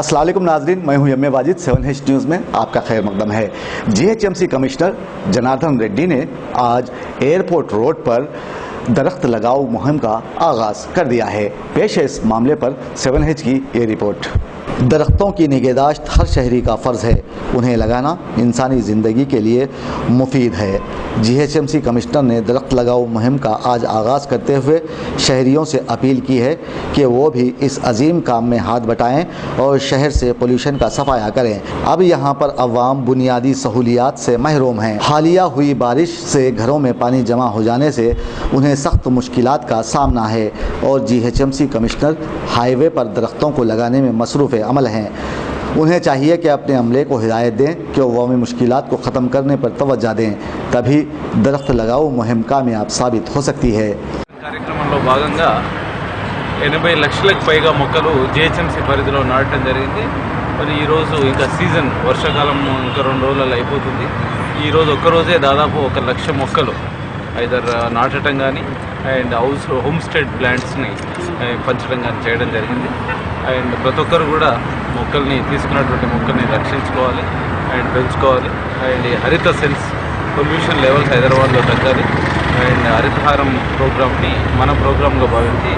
अस्सलाम वालेकुम नाजरीन, मैं हूं M A Wajid. 7H news में आपका खैर मकदम है। GHMC कमिश्नर जनार्दन रेड्डी ने आज एयरपोर्ट रोड पर दरख्त लगाओ मुहिम का आगाज कर दिया है। पेश है इस मामले पर 7H की ये रिपोर्ट। दरख्तों की निगहदाश्त हर शहरी का फ़र्ज़ है, उन्हें लगाना इंसानी ज़िंदगी के लिए मुफीद है। GHMC कमिश्नर ने दरख्त लगाओ मुहिम का आज आगाज़ करते हुए शहरियों से अपील की है कि वो भी इस अजीम काम में हाथ बटाएं और शहर से पोल्यूशन का सफाया करें। अब यहाँ पर अवाम बुनियादी सहूलियात से महरूम हैं। हालिया हुई बारिश से घरों में पानी जमा हो जाने से उन्हें सख्त मुश्किलात का सामना है और GHMC कमिश्नर हाईवे पर दरख्तों को लगाने में मसरूफ़ अमल हैं। उन्हें चाहिए कि अपने अमले को हिदायत दें कि वो मुश्किलात को ख़त्म करने पर तवज्जो दें, तभी दरख्त लगाओ मुहिम कामयाब साबित हो सकती है। కార్యక్రమంలో భాగంగా 80 లక్షలకు పైగా మొక్కలు GHMC పరిధిలో నాటడం జరిగింది. మరి ఈరోజు ఇంకా సీజన్ వర్షాకాలం ఇంకా 2 రోజులలో అయిపోతుంది. ఈరోజు ఒక్కరోజే దాదాపు 1 లక్ష మొక్కలు ఐదర్ నాటడం కానీ అండ్ హోమ్ స్టేడ్ ప్లాంట్స్ని పంచడం కానీ చేయడం జరిగింది. అండ్ ప్రతి ఒక్కరు కూడా మొక్కల్ని తీసుకున్నటువంటి మొక్కల్ని రక్షించుకోవాలి అండ్ పెంచుకోవాలి. అండ్ హరిత సెన్స్ పొల్యూషన్ లెవెల్స్ హైదరాబాద్లో తగ్గాలి అండ్ హరితహారం ప్రోగ్రామ్ని మన ప్రోగ్రామ్గా భావించి